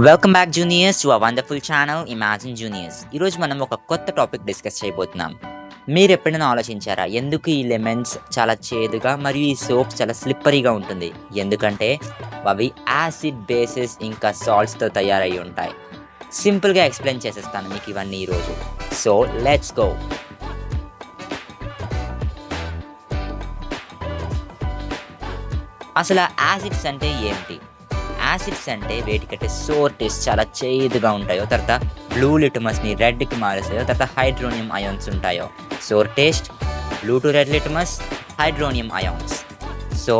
Welcome back juniors to our wonderful channel imagine juniors. ఈరోజు మనం ఒక కొత్త టాపిక్ డిస్కస్ చేయబోతున్నాం. మీరు ఎప్పుడైనా ఆలోచించారా ఎందుకు ఈ లెమన్స్ చాలా చేదుగా మరియు ఈ సోప్స్ చాలా స్లిప్పరీగా ఉంటుంది? ఎందుకంటే అవి యాసిడ్, బేసెస్ ఇంకా సాల్ట్స్తో తయారై ఉంటాయి. సింపుల్గా ఎక్స్ప్లెయిన్ చేసేస్తాను మీకు ఇవన్నీ ఈరోజు. So let's go. అసలు యాసిడ్స్ అంటే ఏంటి? యాసిడ్స్ అంటే వేటికంటే సోర్ టేస్ట్, చాలా చేదుగా ఉంటాయో, తర్వాత బ్లూ లిటమస్ని రెడ్కి మారుస్తాయో, తర్వాత హైడ్రోనియం అయాన్స్ ఉంటాయో. Sour taste, blue to red litmus, hydronium ions. So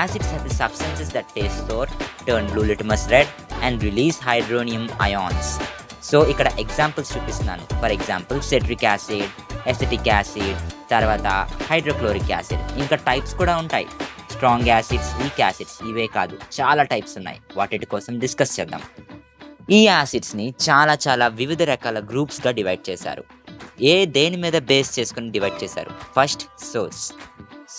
acids are the substances that taste sour, turn blue litmus red and release hydronium ions. So ఇక్కడ ఎగ్జాంపుల్స్ చూపిస్తున్నాను. For example citric acid, acetic acid, తర్వాత hydrochloric acid. ఇంకా types కూడా ఉంటాయి. Strong acids, week acids, ఇవే కాదు చాలా types ఉన్నాయి. వాటి కోసం డిస్కస్ చేద్దాం. ఈ యాసిడ్స్ని చాలా వివిధ రకాల గ్రూప్స్గా డివైడ్ చేశారు. దేని మీద బేస్ చేసుకుని డివైడ్ చేశారు? ఫస్ట్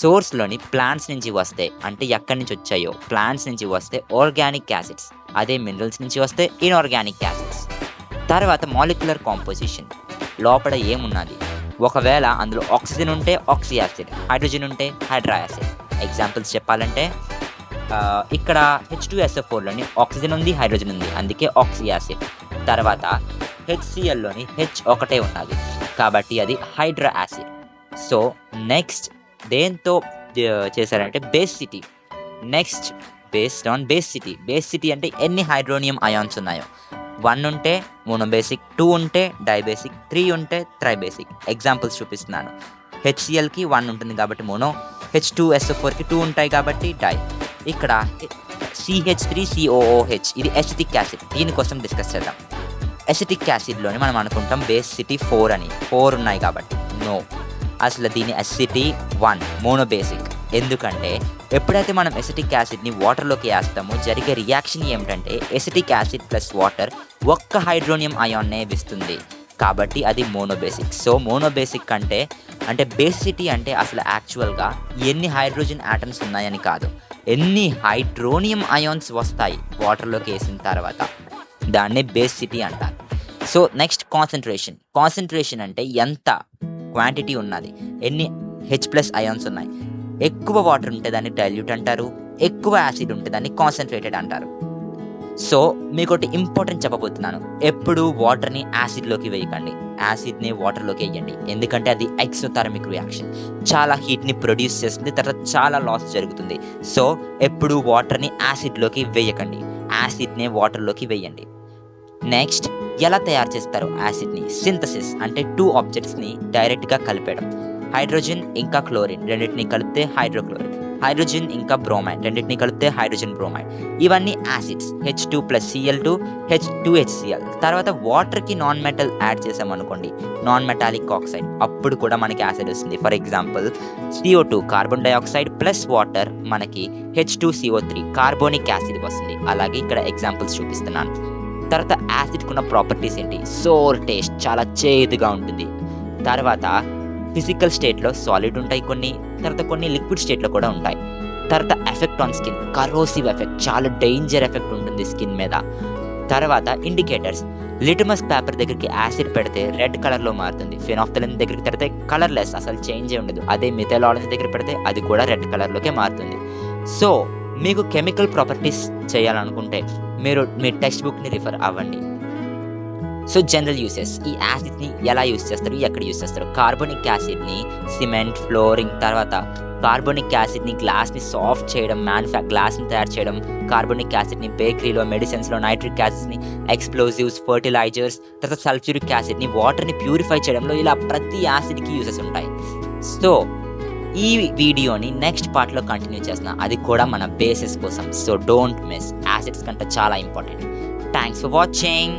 సోర్స్లోని ప్లాంట్స్ నుంచి వస్తే, అంటే ఎక్కడి నుంచి వచ్చాయో ప్లాంట్స్ నుంచి వస్తే ఆర్గానిక్ యాసిడ్స్, అదే మినరల్స్ నుంచి వస్తే ఇన్ఆర్గానిక్ యాసిడ్స్. తర్వాత మాలిక్యులర్ కాంపోజిషన్, లోపల ఏమున్నది? ఒకవేళ అందులో ఆక్సిజన్ ఉంటే ఆక్సీ యాసిడ్, హైడ్రోజన్ ఉంటే హైడ్రా యాసిడ్. ఎగ్జాంపుల్స్ చెప్పాలంటే ఇక్కడ H2SO4లోని ఆక్సిజన్ ఉంది, హైడ్రోజన్ ఉంది, అందుకే ఆక్సీ యాసిడ్. తర్వాత HClలోని H ఒకటే ఉన్నది కాబట్టి అది హైడ్రా యాసిడ్. సో నెక్స్ట్ దేంతో చేశారంటే basicity. Next based on basicity అంటే ఎన్ని హైడ్రోనియం అయాన్స్ ఉన్నాయో. 1 ఉంటే మోనోబేసిక్, 2 ఉంటే డైబేసిక్, 3 ఉంటే ట్రైబేసిక్. ఎగ్జాంపుల్స్ చూపిస్తున్నాను. HClకి 1 ఉంటుంది కాబట్టి మోనో, H2SO4కి 2 ఉంటాయి కాబట్టి డై. ఇక్కడ CH3COOH ఇది ఎసిటిక్ యాసిడ్. దీనికోసం డిస్కస్ చేద్దాం. ఎసిటిక్ యాసిడ్లోని మనం అనుకుంటాం బేసిటీ 4 అని, 4 ఉన్నాయి కాబట్టి నో, అసలు దీని ఎసిటీ 1, మోనోబేసిక్. ఎందుకంటే ఎప్పుడైతే మనం ఎసిటిక్ యాసిడ్ని వాటర్లోకి వేస్తామో జరిగే రియాక్షన్ ఏమిటంటే ఎసిటిక్ యాసిడ్ ప్లస్ వాటర్ ఒక్క హైడ్రోనియం అయాన్నే ఇస్తుంది కాబట్టి అది మోనోబేసిక్. సో మోనోబేసిక్ అంటే బేసిటీ అంటే అసలు యాక్చువల్గా ఎన్ని హైడ్రోజన్ ఆటమ్స్ ఉన్నాయని కాదు, ఎన్ని హైడ్రోనియం అయాన్స్ వస్తాయి వాటర్లోకి వేసిన తర్వాత, దాన్నే బేసిటీ అంటారు. సో నెక్స్ట్ కాన్సన్ట్రేషన్ అంటే ఎంత క్వాంటిటీ ఉన్నది, ఎన్ని H+ అయాన్స్ ఉన్నాయి. ఎక్కువ వాటర్ ఉంటే దాన్ని డైల్యూట్ అంటారు, ఎక్కువ యాసిడ్ ఉంటే దాన్ని కాన్సన్ట్రేటెడ్ అంటారు. సో మీకు ఒకటి ఇంపార్టెంట్ చెప్పబోతున్నాను, ఎప్పుడు వాటర్ని యాసిడ్లోకి వేయకండి, యాసిడ్ని వాటర్లోకి వేయండి. ఎందుకంటే అది ఎక్సోథర్మిక్ రియాక్షన్, చాలా హీట్ని ప్రొడ్యూస్ చేస్తుంది, తర్వాత చాలా లాస్ జరుగుతుంది. సో ఎప్పుడు వాటర్ని యాసిడ్లోకి వేయకండి, యాసిడ్ని వాటర్లోకి వేయండి. నెక్స్ట్ ఎలా తయారు చేస్తారు యాసిడ్ని? సింథసిస్ అంటే 2 ఆబ్జెక్ట్స్ని డైరెక్ట్గా కలిపేయడం. హైడ్రోజన్ ఇంకా క్లోరిన్ రెండింటిని కలిపితే హైడ్రోక్లోరిన్, హైడ్రోజన్ ఇంకా బ్రోమైడ్ రెండింటిని కలిపితే హైడ్రోజన్ బ్రోమైడ్. ఇవన్నీ యాసిడ్స్. H2+Cl2, H2HCl. తర్వాత వాటర్కి నాన్ మెటల్ యాడ్ చేసామనుకోండి, నాన్ మెటాలిక్ ఆక్సైడ్, అప్పుడు కూడా మనకి యాసిడ్ వస్తుంది. For example CO2 carbon dioxide plus water మనకి H2CO3 కార్బోనిక్ యాసిడ్ వస్తుంది. అలాగే ఇక్కడ ఎగ్జాంపుల్స్ చూపిస్తున్నాను. తర్వాత యాసిడ్కి ఉన్న ప్రాపర్టీస్ ఏంటి? సోర్ టేస్ట్, చాలా చేదుగా ఉంటుంది. తర్వాత ఫిజికల్ స్టేట్లో సాలిడ్ ఉంటాయి కొన్ని, తర్వాత కొన్ని లిక్విడ్ స్టేట్లో కూడా ఉంటాయి. తర్వాత effect on skin, corrosive effect, చాలా డేంజర్ ఎఫెక్ట్ ఉంటుంది స్కిన్ మీద. తర్వాత ఇండికేటర్స్, లిటమస్ పేపర్ దగ్గరికి యాసిడ్ పెడితే రెడ్ కలర్లో మారుతుంది, ఫెనాఫ్థలిన్ దగ్గరికి పెడితే కలర్లెస్, అసలు చేంజే ఉండదు. అదే మిథైల్ ఆరెంజ్ దగ్గర పెడితే అది కూడా రెడ్ కలర్లోకే మారుతుంది. సో మీకు కెమికల్ ప్రాపర్టీస్ చేయాలనుకుంటే మీరు మీ టెక్స్ట్ బుక్ని రిఫర్ అవ్వండి. సో జనరల్ యూసెస్, ఈ యాసిడ్ని ఎలా యూస్ చేస్తారు, ఎక్కడ యూస్ చేస్తారు? కార్బోనిక్ యాసిడ్ని సిమెంట్, ఫ్లోరింగ్, తర్వాత కార్బోనిక్ యాసిడ్ని గ్లాస్ని సాఫ్ట్ చేయడం, గ్లాస్ని తయారు చేయడం, కార్బోనిక్ యాసిడ్ని బేకరీలో, మెడిసిన్స్లో, నైట్రిక్ యాసిడ్ని ఎక్స్ప్లోజివ్స్, ఫర్టిలైజర్స్, తర్వాత సల్ఫ్యూరిక్ యాసిడ్ని వాటర్ని ప్యూరిఫై చేయడంలో, ఇలా ప్రతి యాసిడ్కి యూసెస్ ఉంటాయి. సో ఈ వీడియోని నెక్స్ట్ పార్ట్లో కంటిన్యూ చేస్తున్నా, అది కూడా మన బేసిస్ కోసం. సో డోంట్ మిస్, యాసిడ్స్ కంటే చాలా ఇంపార్టెంట్. Thanks for watching.